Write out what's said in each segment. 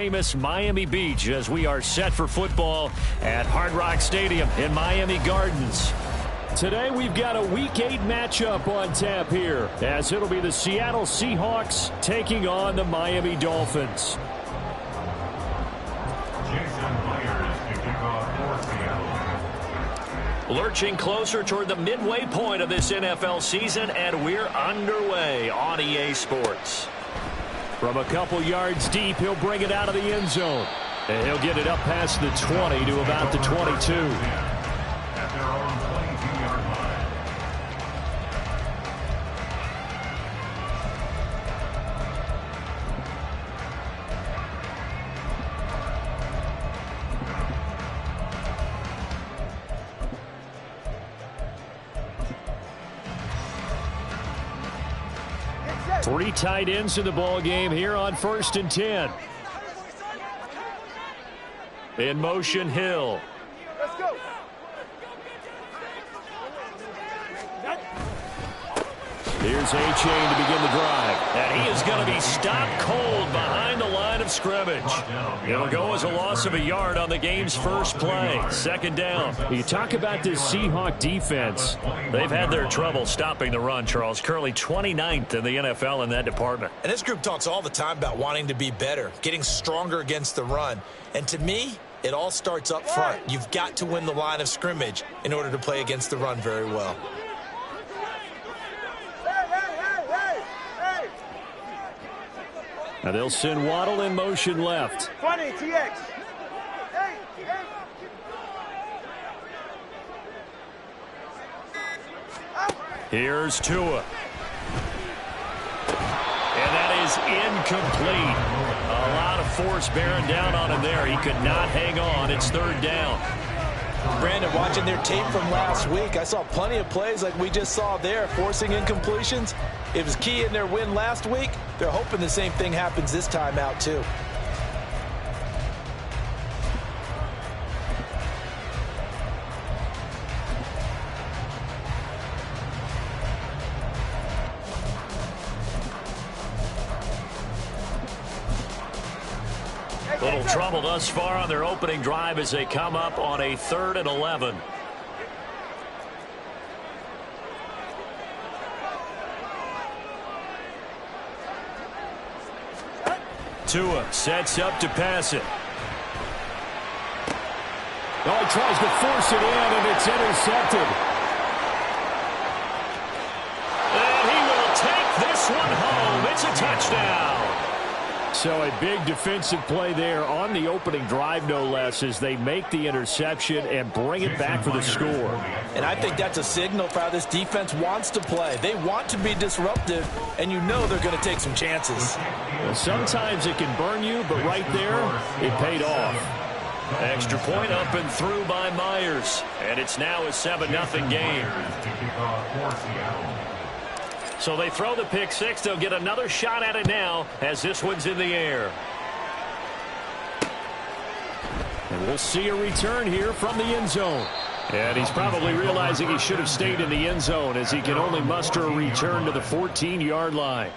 famous Miami Beach as we are set for football at Hard Rock Stadium in Miami Gardens. Today we've got a Week 8 matchup on tap here, as it'll be the Seattle Seahawks taking on the Miami Dolphins. Lurching closer toward the midway point of this NFL season, and we're underway on EA Sports. From a couple yards deep, he'll bring it out of the end zone. And he'll get it up past the 20 to about the 22. At their own 22-yard line. Three tight ends in the ball game here on 1st and 10. In motion, Hill. Let's go. Here's A-Chain to begin the drive. And he is going to be stopped cold behind the line of scrimmage. It'll go as a loss of a yard on the game's first play. 2nd down. You talk about this Seahawk defense. They've had their trouble stopping the run, Charles. Currently 29th in the NFL in that department. And this group talks all the time about wanting to be better, getting stronger against the run. And to me, it all starts up front. You've got to win the line of scrimmage in order to play against the run very well. Now they'll send Waddle in motion left. 20, TX. Here's Tua. And that is incomplete. A lot of force bearing down on him there. He could not hang on. It's 3rd down. Brandon, watching their tape from last week, I saw plenty of plays like we just saw there, forcing incompletions. It was key in their win last week. They're hoping the same thing happens this time out, too. Little trouble thus far on their opening drive as they come up on a 3rd and 11. Tua sets up to pass it. Oh, he tries to force it in, and it's intercepted. And he will take this one home. It's a touchdown. So a big defensive play there on the opening drive, no less, as they make the interception and bring it back for the score. And I think that's a signal for how this defense wants to play. They want to be disruptive, and you know they're going to take some chances. Well, sometimes it can burn you, but right there, it paid off. Extra point up and through by Myers. And it's now a 7-0 game. So they throw the pick-6. They'll get another shot at it now as this one's in the air. And we'll see a return here from the end zone. And he's probably realizing he should have stayed in the end zone as he can only muster a return to the 14-yard line.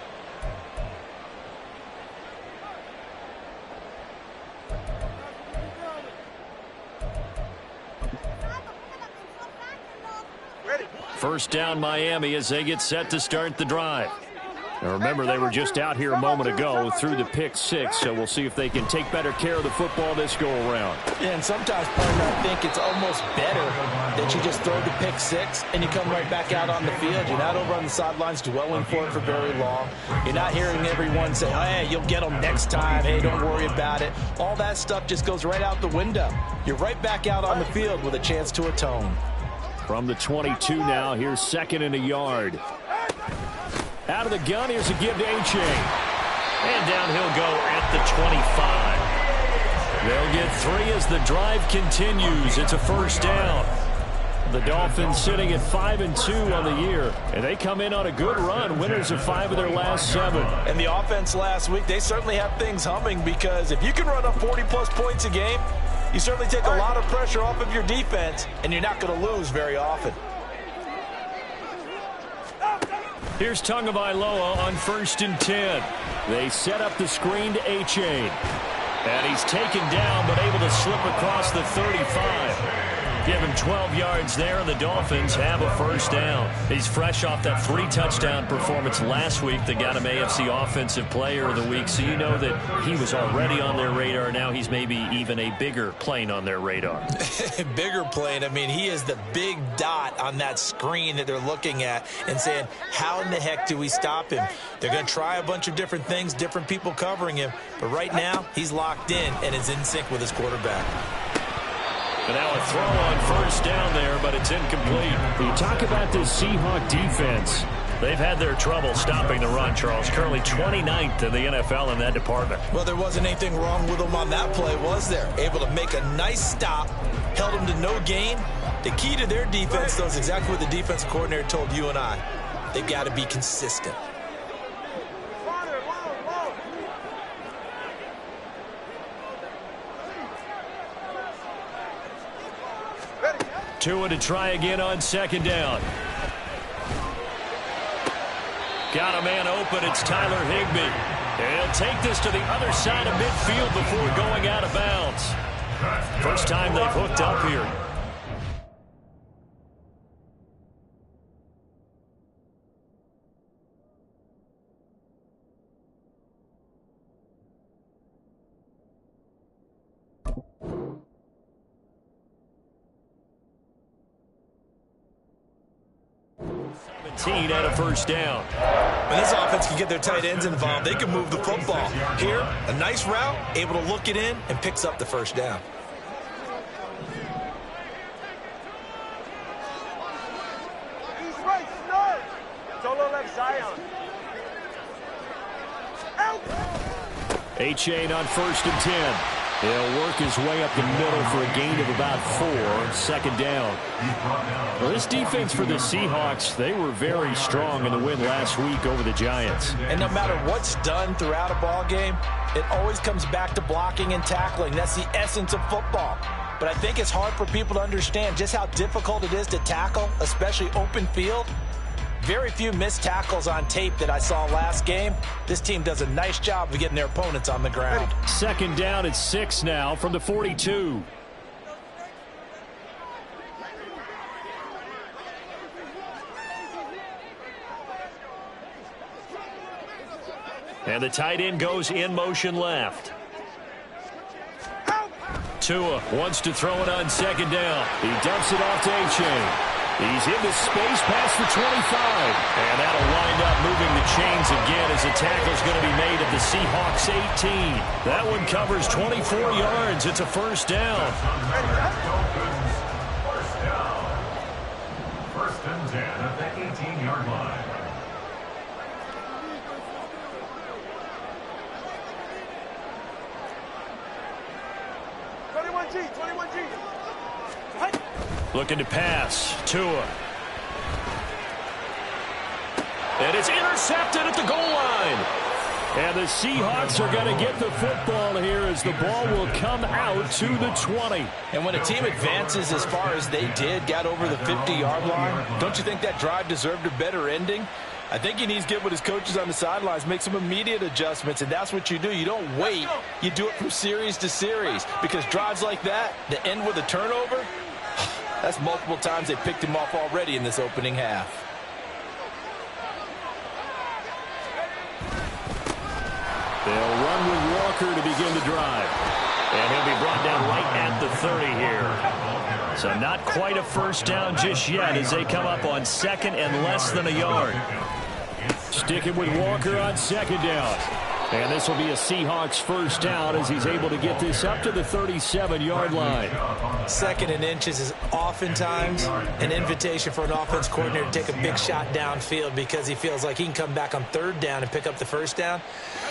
First down Miami as they get set to start the drive. Now remember, they were just out here a moment ago through the pick-6, so we'll see if they can take better care of the football this go-around. Yeah, and sometimes, partner, I think it's almost better that you just throw the pick-6 and you come right back out on the field. You're not over on the sidelines dwelling for it for very long. You're not hearing everyone say, oh, hey, you'll get them next time. Hey, don't worry about it. All that stuff just goes right out the window. You're right back out on the field with a chance to atone. From the 22 now, here's 2nd and a yard. Out of the gun, here's a give to A-Chain. And down he'll go at the 25. They'll get 3 as the drive continues. It's a 1st down. The Dolphins sitting at 5-2 on the year. And they come in on a good run, winners of 5 of their last 7. And the offense last week, they certainly have things humming, because if you can run up 40-plus points a game, you certainly take a lot of pressure off of your defense, and you're not going to lose very often. Here's Tagovailoa on 1st and 10. They set up the screen to A-Chain. And he's taken down, but able to slip across the 35. Give him 12 yards there, and the Dolphins have a first down. He's fresh off that 3-touchdown performance last week that got him AFC Offensive Player of the Week, so you know that he was already on their radar. Now he's maybe even a bigger plane on their radar. Bigger plane. I mean, he is the big dot on that screen that they're looking at and saying, how in the heck do we stop him? They're going to try a bunch of different things, different people covering him, but right now he's locked in and is in sync with his quarterback. And now a throw on first down there, but it's incomplete. You talk about this Seahawk defense. They've had their trouble stopping the run, Charles. Currently 29th in the NFL in that department. Well, there wasn't anything wrong with them on that play, was there? Able to make a nice stop, held them to no gain. The key to their defense, though, is exactly what the defensive coordinator told you and I. They've got to be consistent. Tua to try again on second down. Got a man open. It's Tyler Higbee. He'll take this to the other side of midfield before going out of bounds. First time they've hooked up here. And a first down. When this offense can get their tight ends involved, they can move the football. Here, a nice route, able to look it in, and picks up the first down. A-Chain on 1st and 10. He'll work his way up the middle for a gain of about 4. Second down. Well, this defense for the Seahawks, they were very strong in the win last week over the Giants. And no matter what's done throughout a ball game, it always comes back to blocking and tackling. That's the essence of football. But I think it's hard for people to understand just how difficult it is to tackle, especially open field. Very few missed tackles on tape that I saw last game. This team does a nice job of getting their opponents on the ground. Second down at 6 now from the 42. And the tight end goes in motion left. Tua wants to throw it on second down. He dumps it off to A-Chain. He's into space past the 25. And that'll wind up moving the chains again as the tackle's going to be made at the Seahawks 18. That one covers 24 yards. It's a first down. First and 10 at the 18-yard line. Looking to pass. Tua. And it's intercepted at the goal line. And the Seahawks are going to get the football here as the ball will come out to the 20. And when a team advances as far as they did, got over the 50-yard line, don't you think that drive deserved a better ending? I think he needs to get with his coaches on the sidelines, make some immediate adjustments, and that's what you do. You don't wait. You do it from series to series, because drives like that end with a turnover, that's multiple times they picked him off already in this opening half. They'll run with Walker to begin the drive. And he'll be brought down right at the 30 here. So not quite a first down just yet as they come up on second and less than a yard. Sticking with Walker on second down. And this will be a Seahawks first down as he's able to get this up to the 37-yard line. Second and inches is oftentimes an invitation for an offense coordinator to take a big shot downfield because he feels like he can come back on third down and pick up the first down.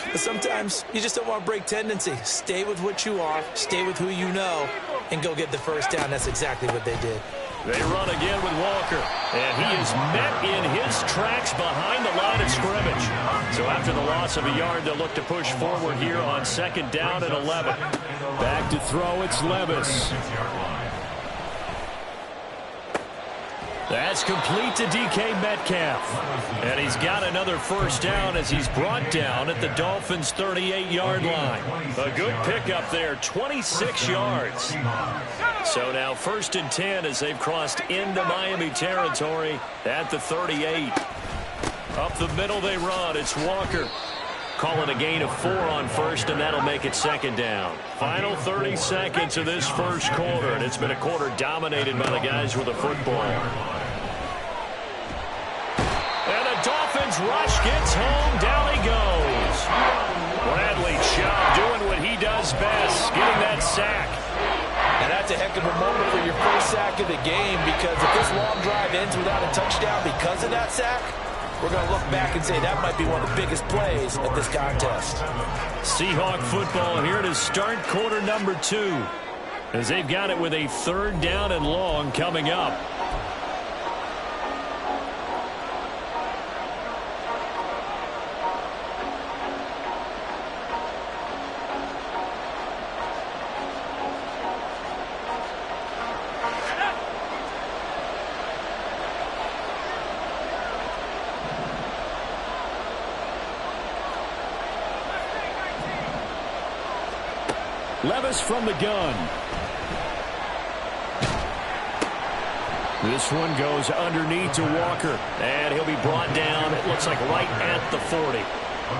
But sometimes you just don't want to break tendency. Stay with what you are, stay with who you know, and go get the first down. That's exactly what they did. They run again with Walker, and he is met in his tracks behind the line of scrimmage. So after the loss of a yard, they'll look to push forward here on second down and 11. Back to throw, it's Levis. That's complete to DK Metcalf. And he's got another first down as he's brought down at the Dolphins' 38-yard line. A good pickup there, 26 yards. So now 1st and 10 as they've crossed into Miami territory at the 38. Up the middle they run. It's Walker. Calling a gain of 4 on first, and that'll make it 2nd down. Final 30 seconds of this first quarter, and it's been a quarter dominated by the guys with the football. And the Dolphins rush gets home. Down he goes. Bradley Chubb doing what he does best, getting that sack. And that's a heck of a moment for your first sack of the game, because if this long drive ends without a touchdown because of that sack, we're going to look back and say that might be one of the biggest plays of this contest. Seahawk football here to start quarter number 2, as they've got it with a 3rd down and long coming up. Levis from the gun. This one goes underneath to Walker, and he'll be brought down, it looks like right at the 40.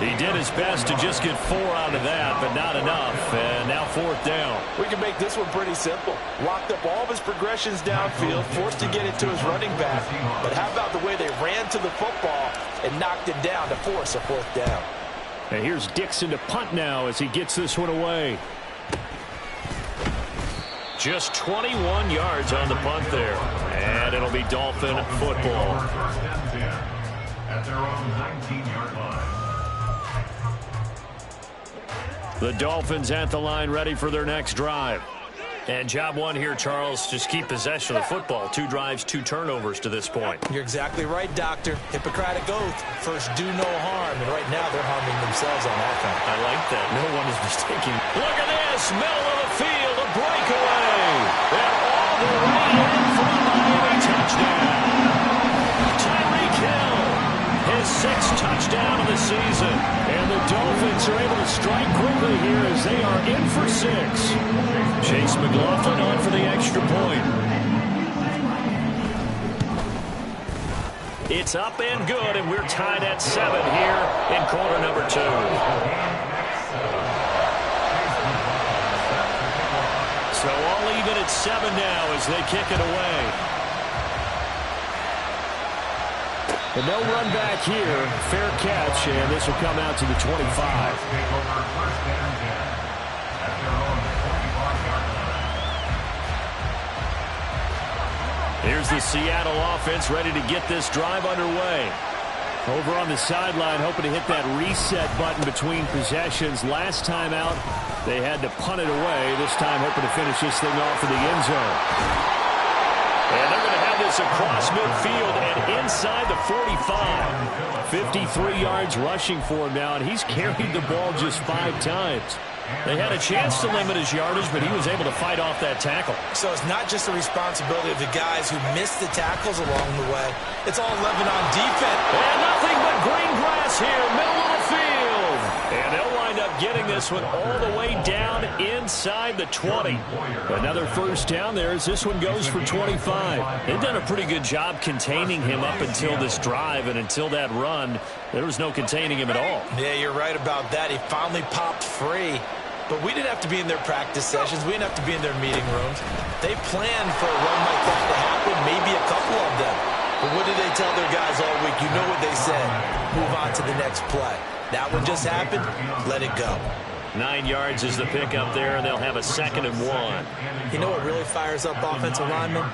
He did his best to just get 4 out of that, but not enough, and now 4th down. We can make this one pretty simple. Locked up all of his progressions downfield, forced to get it to his running back, but how about the way they ran to the football and knocked him down to force a 4th down? And here's Dixon to punt now as he gets this one away. Just 21 yards on the punt there. And it'll be Dolphin football. First and 10 at their own 19-yard line. The Dolphins at the line, ready for their next drive. And job one here, Charles, just keep possession of the football. 2 drives, 2 turnovers to this point. You're exactly right, Doctor. Hippocratic oath. First, do no harm. And right now, they're harming themselves on that front. I like that. No one is mistaken. Look at this. Middle of the field. A breakaway. And all the way in for a Miami touchdown. Tyreek Hill. His 6th touchdown of the season. And the Dolphins are able to strike quickly here as they are in for 6. Chase McLaughlin on for the extra point. It's up and good, and we're tied at 7 here in quarter number 2. So all even at 7 now as they kick it away. And no run back here. Fair catch, and this will come out to the 25. Here's the Seattle offense ready to get this drive underway. Over on the sideline, hoping to hit that reset button between possessions. Last time out, they had to punt it away. This time, hoping to finish this thing off in the end zone. And they're going to have this across midfield and inside the 45. 53 yards rushing for him now, and he's carried the ball just 5 times. They had a chance to limit his yardage, but he was able to fight off that tackle. So it's not just the responsibility of the guys who missed the tackles along the way. It's all 11 on defense. And nothing but green grass here, middle of the field. And they'll wind up getting this one all the way down inside the 20. Another first down there as this one goes for 25. They've done a pretty good job containing him up until this drive, and until that run, there was no containing him at all. Yeah, you're right about that. He finally popped free. But we didn't have to be in their practice sessions. We didn't have to be in their meeting rooms. They planned for a run like that to happen, maybe a couple of them. But what did they tell their guys all week? You know what they said. Move on to the next play. That one just happened. Let it go. 9 yards is the pickup there, and they'll have a 2nd and 1. You know what really fires up offensive linemen?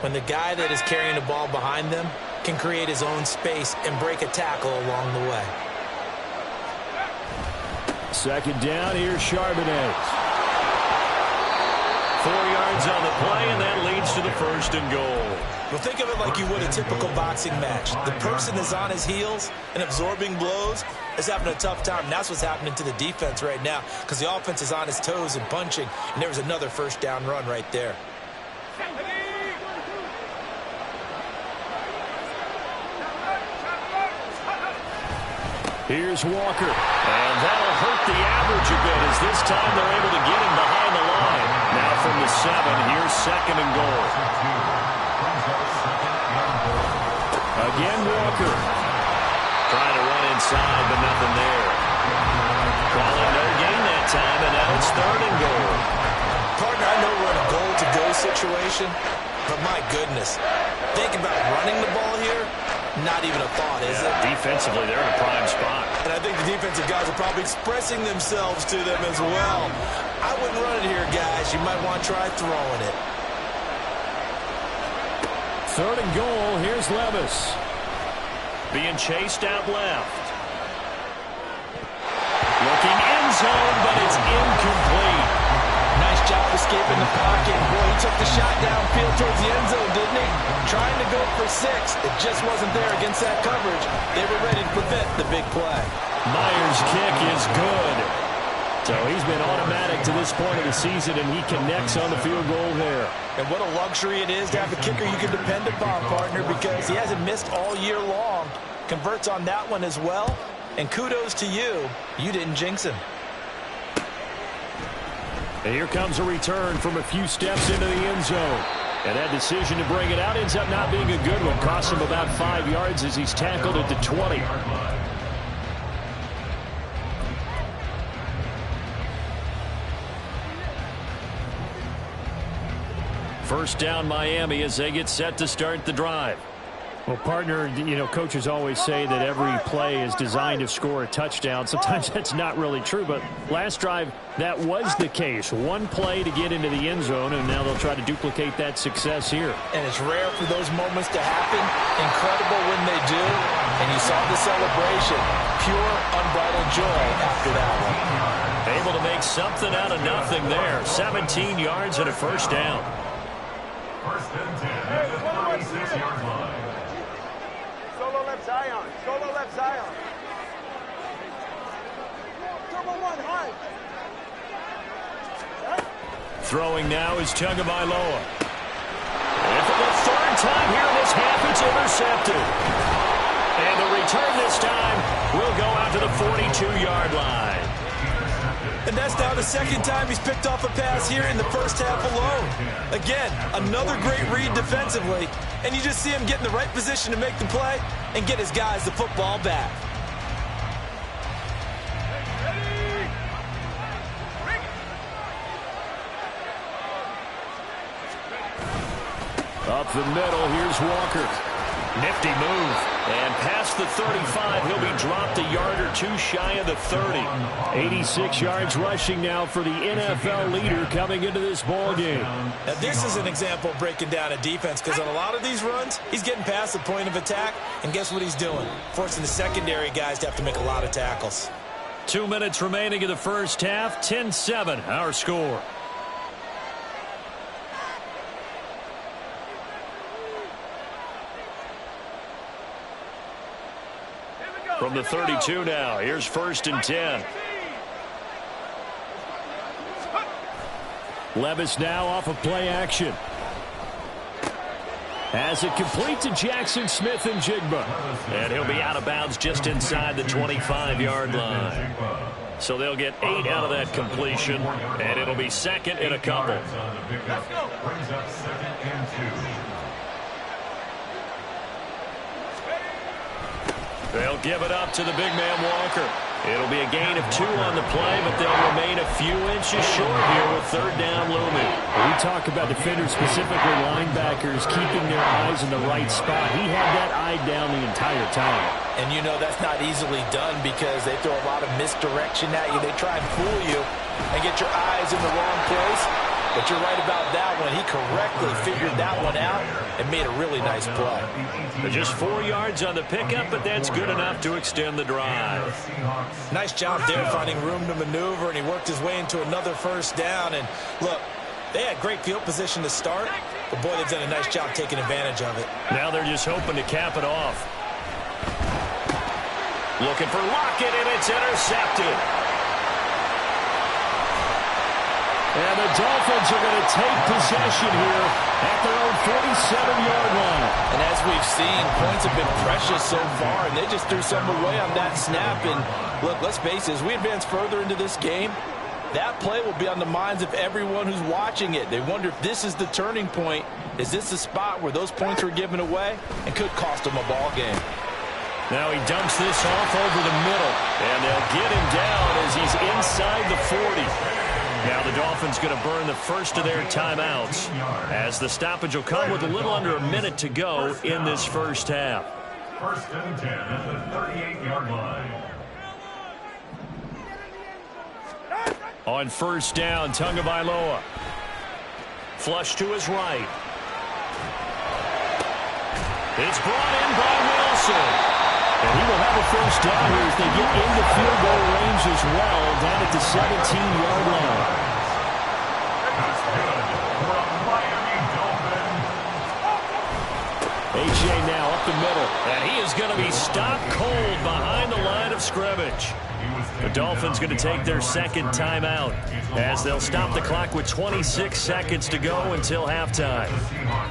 When the guy that is carrying the ball behind them can create his own space and break a tackle along the way. 2nd down, here's Charbonnet. 4 yards on the play, and that leads to the 1st and goal. Well, think of it like you would a typical boxing match. The person is on his heels and absorbing blows is having a tough time. And that's what's happening to the defense right now, because the offense is on his toes and punching, and there was another 1st down run right there. Here's Walker. And that'll hurt the average a bit as this time they're able to get him behind the line. Now from the 7, here's 2nd and goal. Again, Walker. Trying to run inside, but nothing there. Calling no gain that time, and now it's 3rd and goal. Partner, I know we're in a goal-to-go situation, but my goodness, think about running the ball here. Not even a thought, is it? Defensively, they're in a prime spot. And I think the defensive guys are probably expressing themselves to them as well. I wouldn't run it here, guys. You might want to try throwing it. 3rd and goal. Here's Levis. Being chased out left. Looking end zone, but it's incomplete. Nice job escaping the pocket. Boy, he took the shot downfield towards the end zone, didn't he? Trying to go for 6. It just wasn't there against that coverage. They were ready to prevent the big play. Myers' kick is good. So he's been automatic to this point of the season, and he connects on the field goal there. And what a luxury it is to have a kicker you can depend upon, partner, because he hasn't missed all year long. Converts on that one as well. And kudos to you. You didn't jinx him. And here comes a return from a few steps into the end zone. And that decision to bring it out ends up not being a good one. Costs him about 5 yards as he's tackled at the 20. First down, Miami, as they get set to start the drive. Well, partner, you know, coaches always say that every play is designed to score a touchdown. Sometimes that's not really true, but last drive, that was the case. One play to get into the end zone, and now they'll try to duplicate that success here. And it's rare for those moments to happen. Incredible when they do. And you saw the celebration. Pure, unbridled joy after that one. Able to make something out of nothing there. 17 yards and a first down. 1st and 10 at the 36-yard line. Solo left Zion. Solo left Zion. Double one high. Throwing now is Tagovailoa. And for the 3rd time here in this half, it's intercepted. And the return this time will go out to the 42-yard line. And that's now the 2nd time he's picked off a pass here in the first half alone. Again, another great read defensively. And you just see him get in the right position to make the play and get his guys the football back. Up the middle, here's Walker. Nifty move. And past the 35, he'll be dropped a yard or 2 shy of the 30. 86 yards rushing now for the NFL leader coming into this ball game. Now this is an example of breaking down a defense, because on a lot of these runs, he's getting past the point of attack, and guess what he's doing? Forcing the secondary guys to have to make a lot of tackles. 2 minutes remaining in the first half. 10-7, our score. From the 32 now, here's 1st and 10. Levis now off of play action. As it complete to Jackson Smith and Jigba. And he'll be out of bounds just inside the 25-yard line. So they'll get 8 out of that completion, and it'll be 2nd and a couple. Brings up 2nd and 2. They'll give it up to the big man Walker. It'll be a gain of 2 on the play, but they'll remain a few inches short here with 3rd down looming. We talk about defenders, specifically linebackers, keeping their eyes in the right spot. He had that eye down the entire time. And you know that's not easily done because they throw a lot of misdirection at you. They try and fool you and get your eyes in the wrong place. But you're right about that one. He correctly figured that one out and made a really nice play. Just 4 yards on the pickup, but that's good enough to extend the drive. Nice job there finding room to maneuver, and he worked his way into another first down. And look, they had great field position to start, but boy, they've done a nice job taking advantage of it. Now they're just hoping to cap it off. Looking for Lockett, and it's intercepted. And the Dolphins are going to take possession here at their own 47-yard line. And as we've seen, points have been precious so far, and they just threw some away on that snap. And look, let's face it, as we advance further into this game, that play will be on the minds of everyone who's watching it. They wonder if this is the turning point. Is this the spot where those points were given away and could cost them a ball game? Now he dumps this off over the middle, and they'll get him down as he's inside the 40. Now the Dolphins going to burn the first of their timeouts as the stoppage will come with a little under a minute to go in this first half. First and 10 at the 38-yard line. On first down, Tagovailoa. Flush to his right. It's brought in by Wilson. And he will have a first down here as they get into field goal range as well, down at the 17-yard line. That's good for a Miami Dolphin. A.J. now up the middle, and he is going to be stopped cold behind the line of scrimmage. The Dolphins going to take their second timeout as they'll stop the clock with 26 seconds to go until halftime.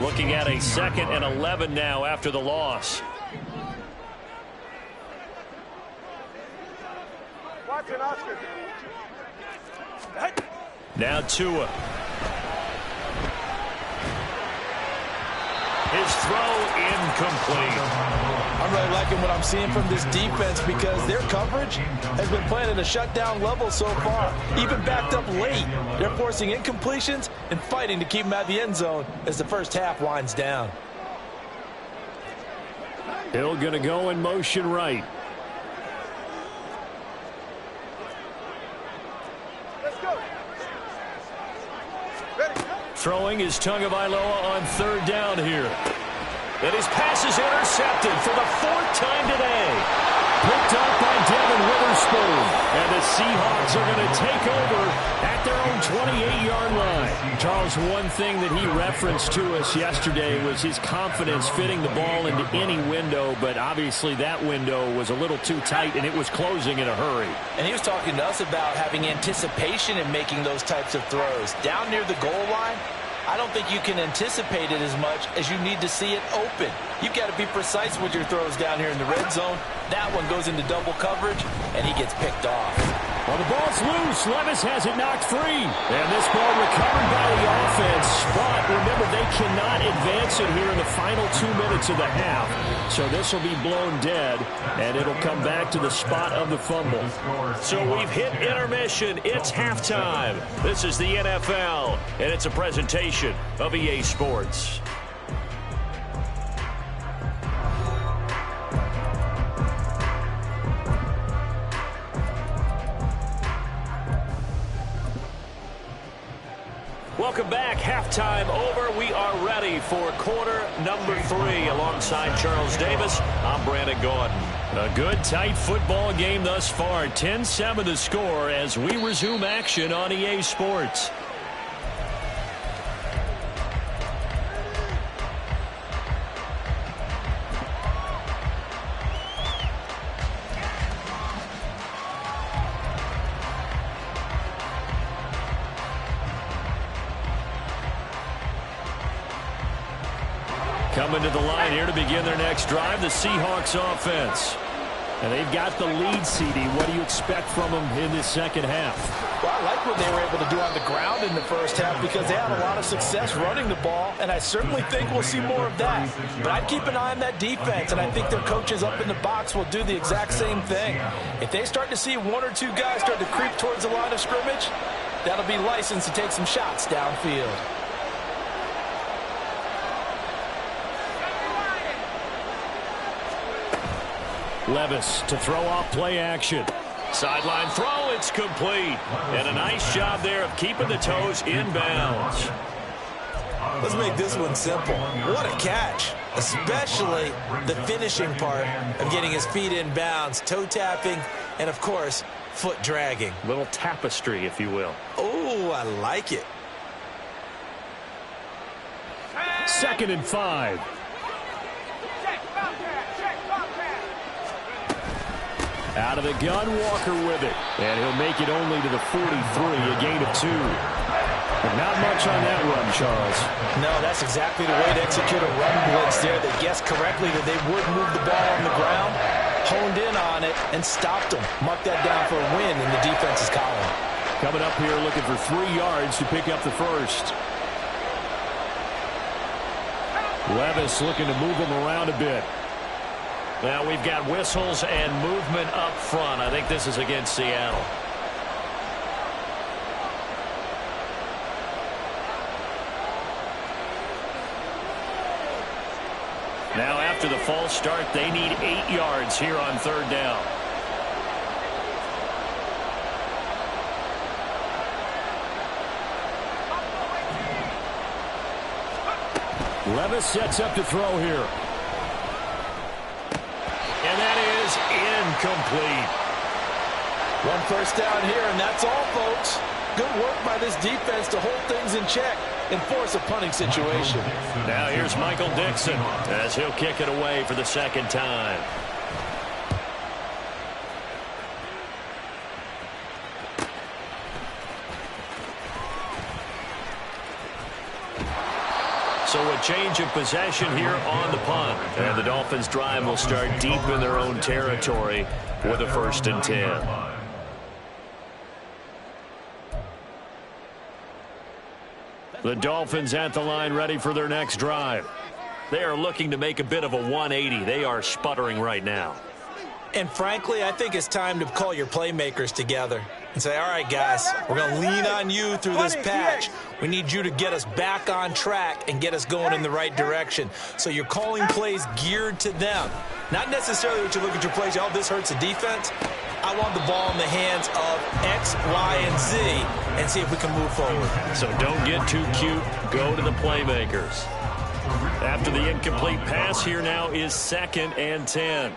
Looking at a 2nd and 11 now after the loss. Now Tua. His throw incomplete. I'm really liking what I'm seeing from this defense because their coverage has been playing at a shutdown level so far. Even backed up late. They're forcing incompletions and fighting to keep them out of the end zone as the first half winds down. Hill going to go in motion right. Throwing is Tagovailoa on third down here. And his pass is intercepted for the 4th time today. Picked up by Devin Witherspoon. And the Seahawks are going to take over at their own 28-yard line. Charles, one thing that he referenced to us yesterday was his confidence fitting the ball into any window, but obviously that window was a little too tight, and it was closing in a hurry. And he was talking to us about having anticipation in making those types of throws. Down near the goal line, I don't think you can anticipate it as much as you need to see it open. You've got to be precise with your throws down here in the red zone. That one goes into double coverage, and he gets picked off. Well, the ball's loose. Levis has it knocked free. And this ball recovered by the offense. But remember, they cannot advance it here in the final 2 minutes of the half. So this will be blown dead, and it'll come back to the spot of the fumble. So we've hit intermission. It's halftime. This is the NFL, and it's a presentation of EA Sports. Welcome back. Halftime over. We are ready for quarter number 3. Alongside Charles Davis, I'm Brandon Gordon. A good, tight football game thus far. 10-7 the score as we resume action on EA Sports. Coming to the line here to begin their next drive, the Seahawks offense. And they've got the lead, CD. What do you expect from them in this second half? Well, I like what they were able to do on the ground in the first half because they had a lot of success running the ball, and I certainly think we'll see more of that. But I'd keep an eye on that defense, and I think their coaches up in the box will do the exact same thing. If they start to see 1 or 2 guys start to creep towards the line of scrimmage, that'll be licensed to take some shots downfield. Levis to throw off play action. Sideline throw, it's complete. And a nice job there of keeping the toes in bounds. Let's make this one simple. What a catch, especially the finishing part of getting his feet in bounds, toe tapping, and of course, foot dragging. Little tapestry, if you will. Oh, I like it. 2nd and 5. Out of the gun, Walker with it. And he'll make it only to the 43, a gain of 2. much on that run, Charles. No, that's exactly the way to execute a run blitz there. They guessed correctly that they would move the ball on the ground, honed in on it, and stopped them. Mark that down for a win in the defense's column. Coming up here looking for 3 yards to pick up the first. Levis looking to move him around a bit. Now we've got whistles and movement up front. I think this is against Seattle. Now after the false start, they need 8 yards here on 3rd down. Levis sets up to throw here. And that is incomplete. 1 first down here, and that's all, folks. Good work by this defense to hold things in check and force a punting situation. Now here's Michael Dixon as he'll kick it away for the 2nd time. So a change of possession here on the punt. And the Dolphins' drive will start deep in their own territory with a 1st and 10. The Dolphins at the line ready for their next drive. They are looking to make a bit of a 180. They are sputtering right now. And frankly, I think it's time to call your playmakers together and say, all right, guys, we're going to lean on you through this patch. We need you to get us back on track and get us going in the right direction. So you're calling plays geared to them. Not necessarily what you look at your plays, oh, this hurts the defense. I want the ball in the hands of X, Y, and Z and see if we can move forward. So don't get too cute. Go to the playmakers. After the incomplete pass, here now is 2nd and 10.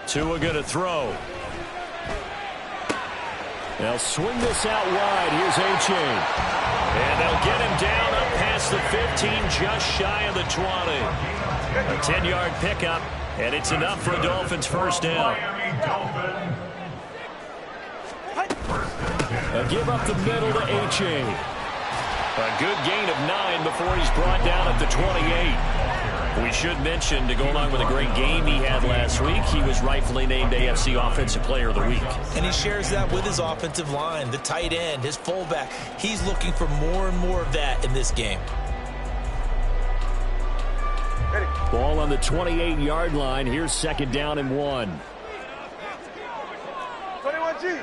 Tua going to throw. They'll swing this out wide. Here's A-Chain. And they'll get him down up past the 15, just shy of the 20. A 10-yard pickup, and it's enough for a Dolphins 1st down. A give up the middle to A-Chain. A good gain of 9 before he's brought down at the 28. We should mention, to go along with a great game he had last week, he was rightfully named AFC Offensive Player of the Week. And he shares that with his offensive line, the tight end, his fullback. He's looking for more and more of that in this game. Ball on the 28-yard line. Here's 2nd down and 1. 21G.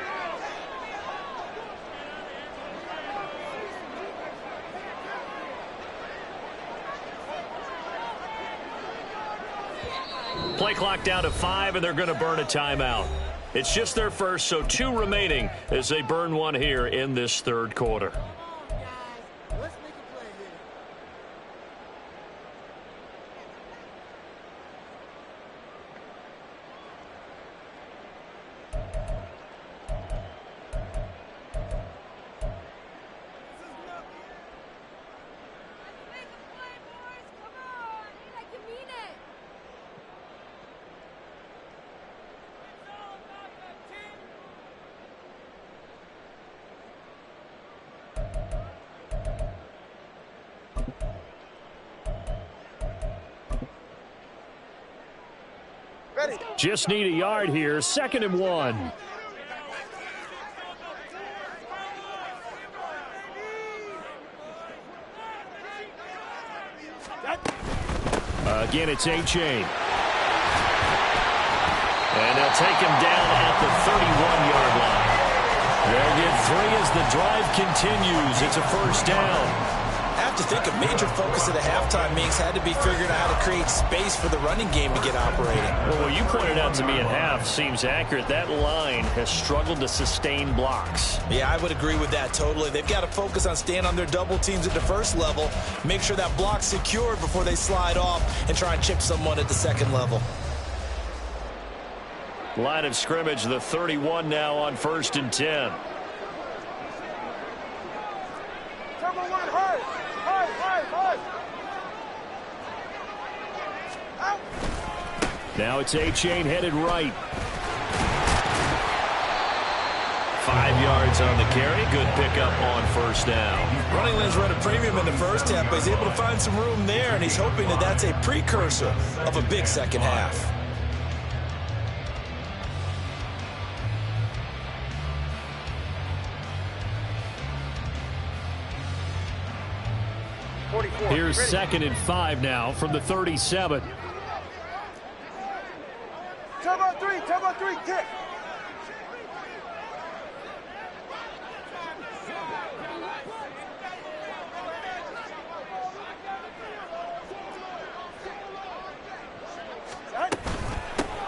Play clock down to 5, and they're going to burn a timeout. It's just their first, so 2 remaining as they burn one here in this 3rd quarter. Just need a yard here. 2nd and 1. Again, it's A-Chain. And they'll take him down at the 31-yard line. They'll get 3 as the drive continues. It's a 1st down. I have to think a major focus of the halftime meetings had to be figuring out how to create space for the running game to get operating. Well, what you pointed out to me at half seems accurate. That line has struggled to sustain blocks. Yeah, I would agree with that totally. They've got to focus on staying on their double teams at the 1st level, make sure that block's secured before they slide off and try and chip someone at the 2nd level. Line of scrimmage, the 31 now on 1st and 10. Number 1, hard. Now it's A-Chain headed right. 5 yards on the carry. Good pickup on first down. Running lanes run a premium in the first half, but he's able to find some room there, and he's hoping that that's a precursor of a big second half. Here's 2nd and 5 now from the 37. Turbo 3, kick.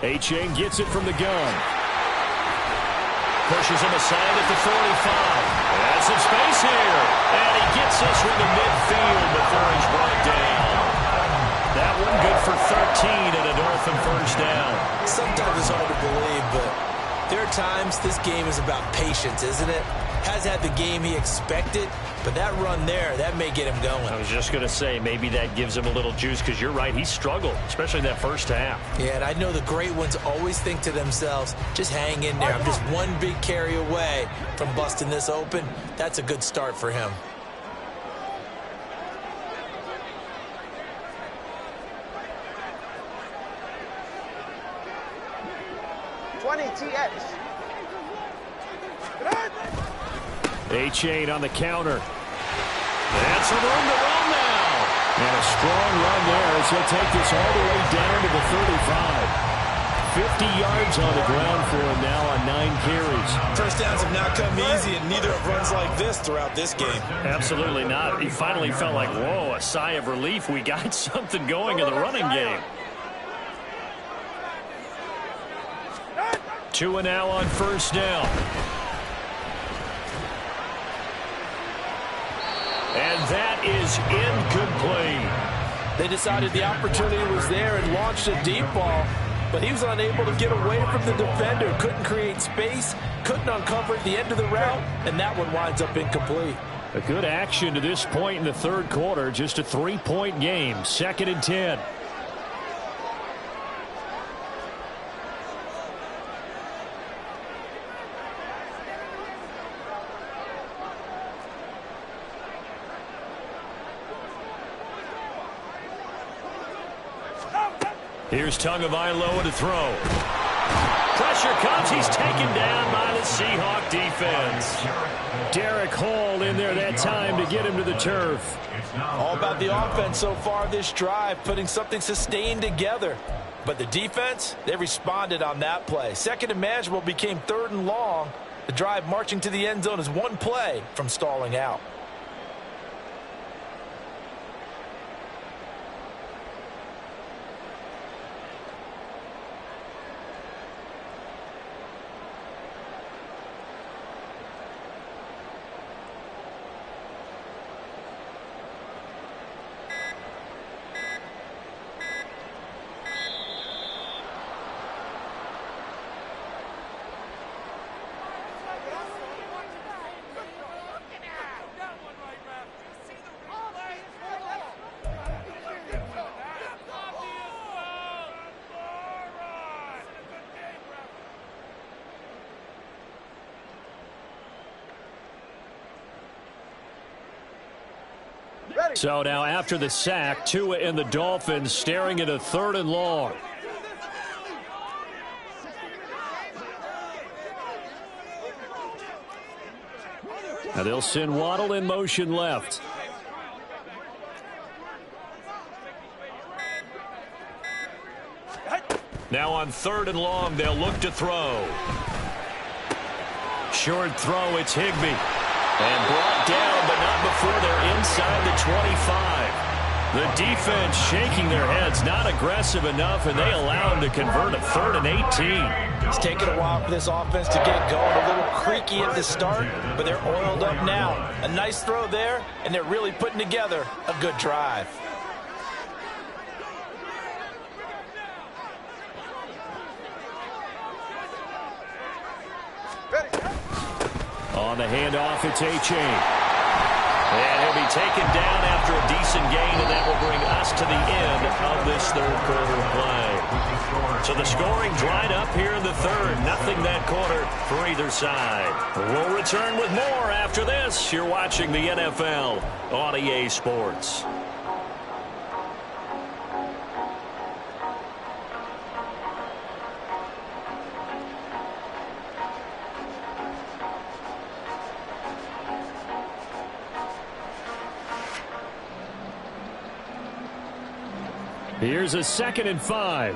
A-Chain gets it from the gun. Pushes him aside at the 45. That's some space here. And he gets this from the midfield before he's brought down. That one good for 13 and a Dolphin first down. Sometimes it's hard to believe, but there are times this game is about patience, isn't it? Has had the game he expected, but that run there, that may get him going. I was just going to say, maybe that gives him a little juice, because you're right, he struggled, especially in that first half. Yeah, and I know the great ones always think to themselves, just hang in there. I'm just one big carry away from busting this open. That's a good start for him. TX. A-Chain on the counter. That's some room to run now. And a strong run there as he'll take this all the way down to the 35. 50 yards on the ground for him now on 9 carries. First downs have not come easy, and neither have runs like this throughout this game. Absolutely not. He finally felt like, whoa, a sigh of relief. We got something going in the running game. 2 and now on first down. And that is incomplete. They decided the opportunity was there and launched a deep ball, but he was unable to get away from the defender. Couldn't create space, couldn't uncover at the end of the route, and that one winds up incomplete. A good action to this point in the third quarter. Just a 3-point game. 2nd and 10. Here's Tagovailoa to throw. Pressure comes. He's taken down by the Seahawk defense. Derek Hall in there that time to get him to the turf. All about the offense so far this drive, putting something sustained together. But the defense, they responded on that play. 2nd and manageable became 3rd and long. The drive marching to the end zone is one play from stalling out. So now after the sack, Tua and the Dolphins staring at a 3rd and long. Now they'll send Waddle in motion left. Now on 3rd and long, they'll look to throw. Short throw, it's Higbee. And brought down, but not before they're inside the 25. The defense shaking their heads, not aggressive enough, and they allow them to convert a 3rd and 18. It's taken a while for this offense to get going. A little creaky at the start, but they're oiled up now. A nice throw there, and they're really putting together a good drive. On the handoff, it's A-Chain. And he'll be taken down after a decent gain, and that will bring us to the end of this third quarter play. for either side. We'll return with more after this. You're watching the NFL on EA Sports. Here's a 2nd and 5.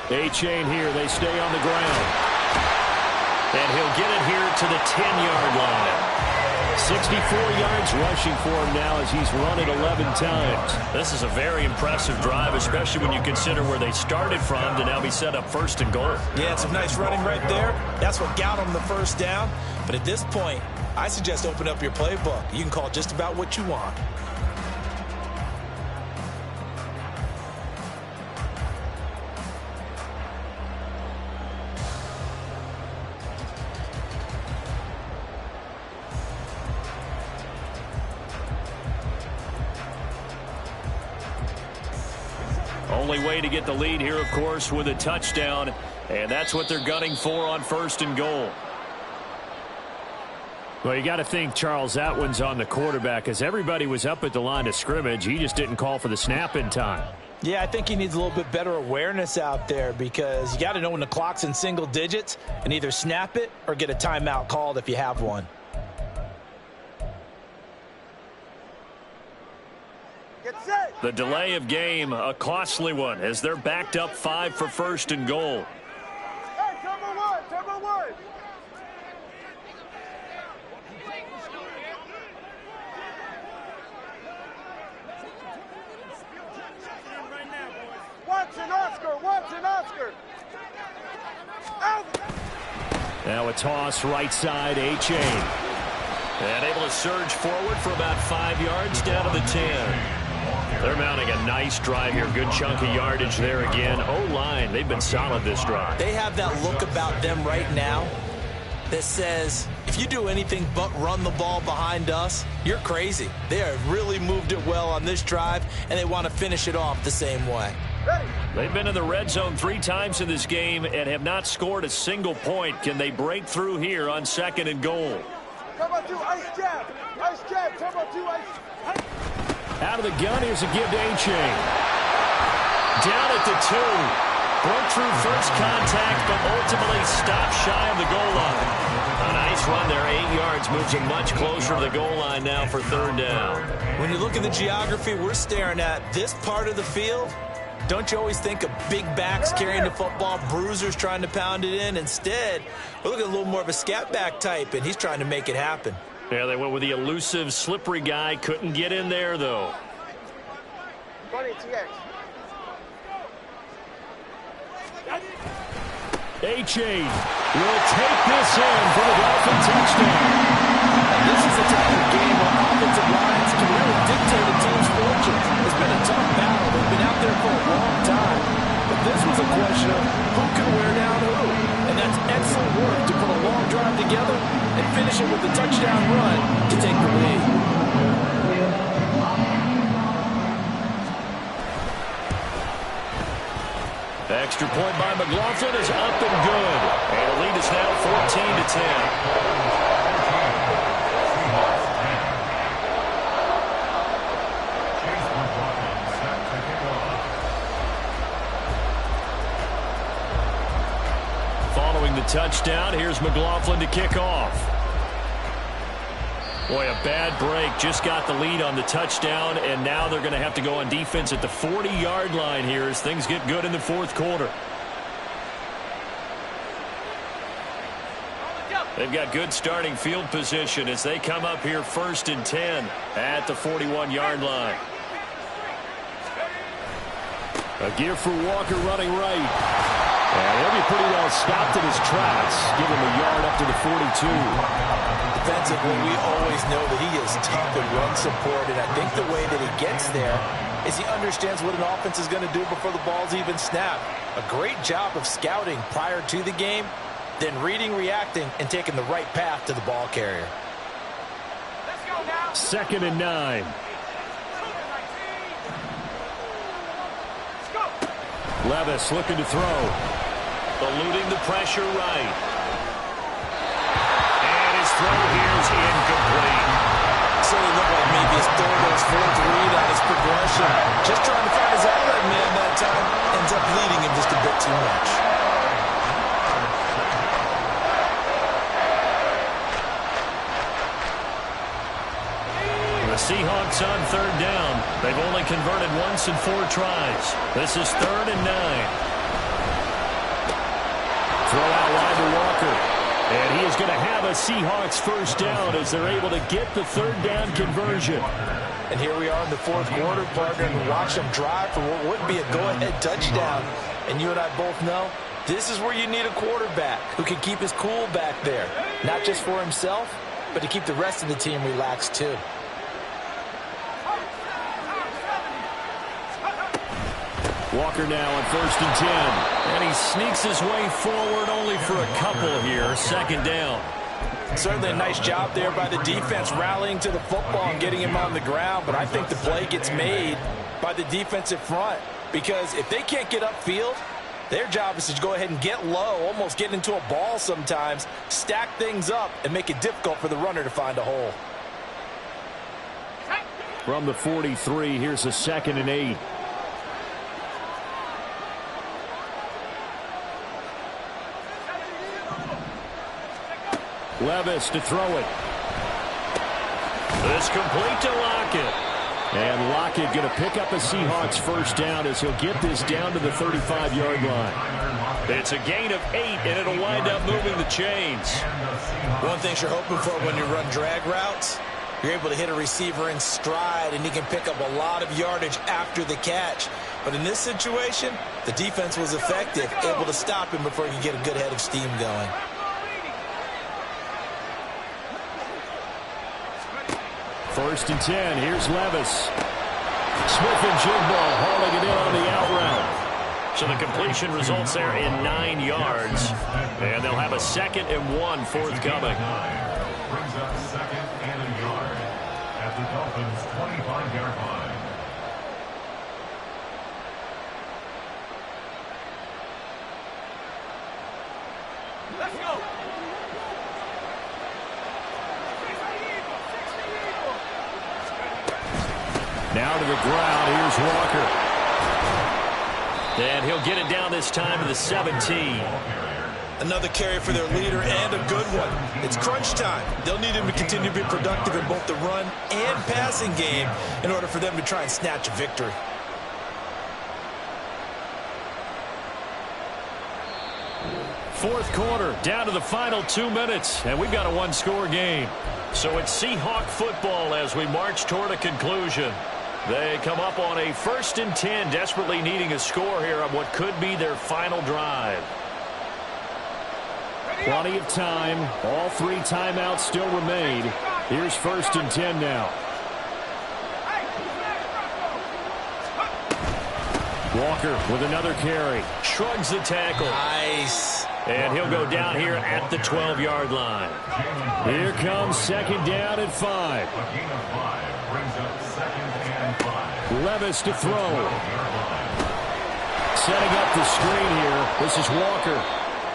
A-chain here. They stay on the ground. And he'll get it here to the 10-yard line. 64 yards rushing for him now as he's run it 11 times. This is a very impressive drive, especially when you consider where they started from to now be set up 1st and goal. Yeah, it's some nice running right there. That's what got them the first down. But at this point, I suggest open up your playbook. You can call just about what you want. Only way to get the lead here, of course, with a touchdown. And that's what they're gunning for on 1st and goal. Well, you got to think, Charles, that one's on the quarterback as everybody was up at the line of scrimmage. He just didn't call for the snap in time. Yeah, I think he needs a little bit better awareness out there because you got to know when the clock's in single digits and either snap it or get a timeout called if you have one. The delay of game, a costly one, as they're backed up 5 for 1st and goal. Hey, turbo one. Watson, Oscar. Out. Now a toss right side, A-chain. And able to surge forward for about 5 yards down to the 10. They're mounting a nice drive here. Good chunk of yardage there again. O-line, they've been solid this drive. They have that look about them right now that says, if you do anything but run the ball behind us, you're crazy. They have really moved it well on this drive, and they want to finish it off the same way. They've been in the red zone 3 times in this game and have not scored a single point. Can they break through here on 2nd and goal? Turbo 2, ice jab, turbo 2, ice. Out of the gun, here's a give to A-chain. Down at the 2. Broke through first contact, but ultimately stopped shy of the goal line. A nice run there, 8 yards, moves him much closer to the goal line now for 3rd down. When you look at the geography we're staring at, this part of the field, don't you always think of big backs carrying the football, bruisers trying to pound it in? Instead, we're looking at a little more of a scat back type, and he's trying to make it happen. Yeah, they went with the elusive, slippery guy. Couldn't get in there, though. 20 TX. A-chain will take this in for the Dolphin touchdown. This is the type of game where offensive lines can really dictate a team's fortunes. It's been a tough battle. They've been out there for a long time. But this was a question of who can wear down who. And that's excellent work to put a long drive together and finish it with a touchdown run to take the lead. Extra point by McLaughlin is up and good. And the lead is now 14-10. Following the touchdown, here's McLaughlin to kick off. Boy, a bad break. Just got the lead on the touchdown, and now they're going to have to go on defense at the 40-yard line here as things get good in the 4th quarter. They've got good starting field position as they come up here 1st and 10 at the 41-yard line. A gear for Walker running right. And he'll be pretty well stopped in his tracks. Give him a yard up to the 42. Defensively, we always know that he is tough in run support, and I think the way that he gets there is he understands what an offense is going to do before the ball's even snapped. A great job of scouting prior to the game, then reading, reacting, and taking the right path to the ball carrier. 2nd and 9. Levis looking to throw. Eluding the pressure right. And his throw here is incomplete. Certainly looked like maybe his third or his fourth read on his progression. Just trying to find his outlet man that time. Ends up leading him just a bit too much. The Seahawks on 3rd down. They've only converted once in 4 tries. This is 3rd and 9. Throw out wide to Walker. And he is going to have a Seahawks first down as they're able to get the 3rd down conversion. And here we are in the 4th quarter, partner, and watch them drive for what would be a go-ahead touchdown. And you and I both know this is where you need a quarterback who can keep his cool back there. Not just for himself, but to keep the rest of the team relaxed too. Walker now on 1st and 10. And he sneaks his way forward only for a couple here. 2nd down. Certainly a nice job there by the defense rallying to the football and getting him on the ground. But I think the play gets made by the defensive front. Because if they can't get upfield, their job is to go ahead and get low, almost get into a ball sometimes, stack things up, and make it difficult for the runner to find a hole. From the 43, here's a 2nd and 8. Levis to throw it. This complete to Lockett. And Lockett going to pick up a Seahawks first down as he'll get this down to the 35-yard line. It's a gain of 8, and it'll wind up moving the chains. One thing you're hoping for when you run drag routes, you're able to hit a receiver in stride, and he can pick up a lot of yardage after the catch. But in this situation, the defense was effective, able to stop him before he could get a good head of steam going. 1st and 10. Here's Levis. Smith and Jigbo hauling it in on the out route. So the completion results there in 9 yards. And they'll have a 2nd and 1 forthcoming. Brings up 2nd and a yard at the Dolphins' 25-yard line. Let's go. Now to the ground. Here's Walker. And he'll get it down this time to the 17. Another carry for their leader, and a good one. It's crunch time. They'll need him to continue to be productive in both the run and passing game in order for them to try and snatch a victory. Fourth quarter, down to the final 2 minutes, and we've got a one-score game. So it's Seahawk football as we march toward a conclusion. They come up on a 1st and 10, desperately needing a score here on what could be their final drive. Plenty of time. All 3 timeouts still remain. Here's 1st and 10 now. Walker with another carry. Shrugs the tackle. Nice. And he'll go down here at the 12-yard line. Here comes 2nd down at 5. A gain of 5 brings up 2nd and 5. Levis to throw. Setting up the screen here. This is Walker.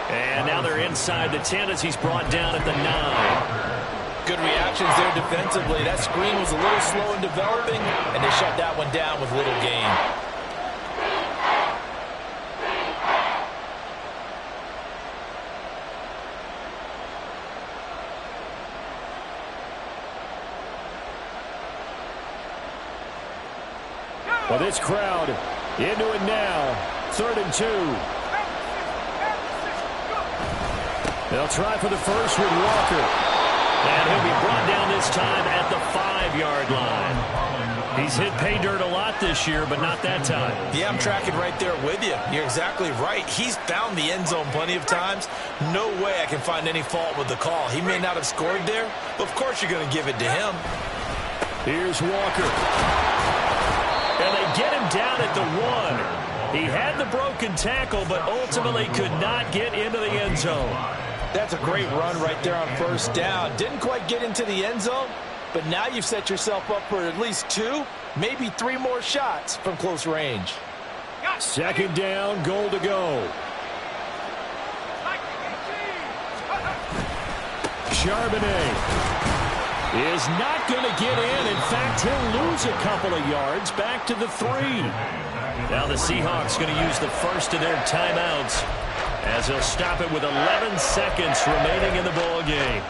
And now they're inside the 10 as he's brought down at the 9. Good reactions there defensively. That screen was a little slow in developing, and they shut that one down with little gain. Well, this crowd into it now. 3rd and 2. They'll try for the first with Walker. And he'll be brought down this time at the 5-yard line. He's hit pay dirt a lot this year, but not that time. Yeah, I'm tracking right there with you. You're exactly right. He's found the end zone plenty of times. No way I can find any fault with the call. He may not have scored there, but of course you're going to give it to him. Here's Walker. And they get him down at the 1. He had the broken tackle, but ultimately could not get into the end zone. That's a great run right there on first down. Didn't quite get into the end zone, but now you've set yourself up for at least 2, maybe 3 more shots from close range. Second down, goal to go. Charbonnet is not going to get in. In fact, he'll lose a couple of yards back to the 3. Now the Seahawks going to use the first of their timeouts as they'll stop it with 11 seconds remaining in the ball game.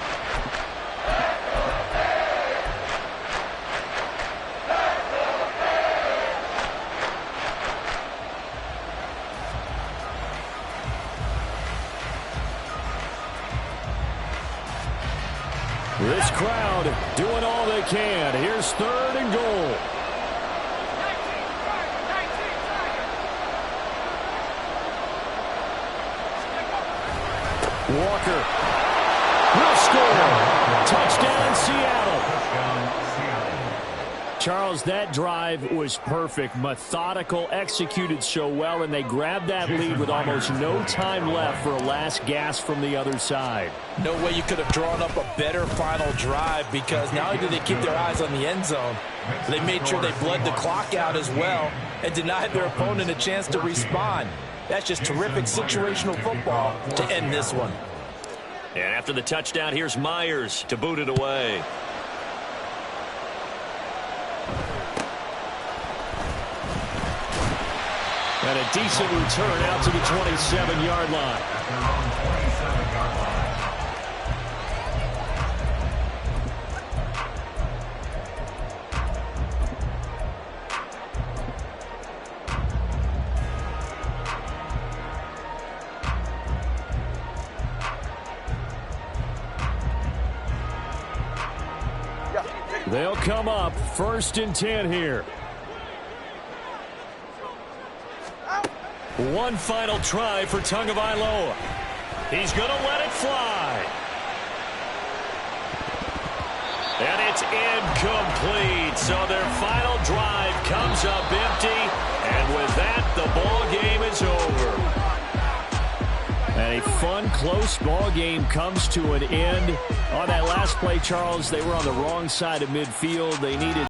This crowd doing all they can. Here's 3rd and goal. Walker will score. Touchdown, Seattle. Charles, that drive was perfect, methodical, executed so well, and they grabbed that lead with almost no time left for a last gasp from the other side. No way you could have drawn up a better final drive, because not only did they keep their eyes on the end zone, they made sure they bled the clock out as well and denied their opponent a chance to respond. That's just terrific situational football to end this one. And after the touchdown, here's Myers to boot it away. And a decent return out to the 27-yard line. They'll come up 1st and 10 here. One final try for Tagovailoa. He's going to let it fly. And it's incomplete. So their final drive comes up empty. And with that, the ball game is over. And a fun, close ball game comes to an end. On that last play, Charles, they were on the wrong side of midfield. They needed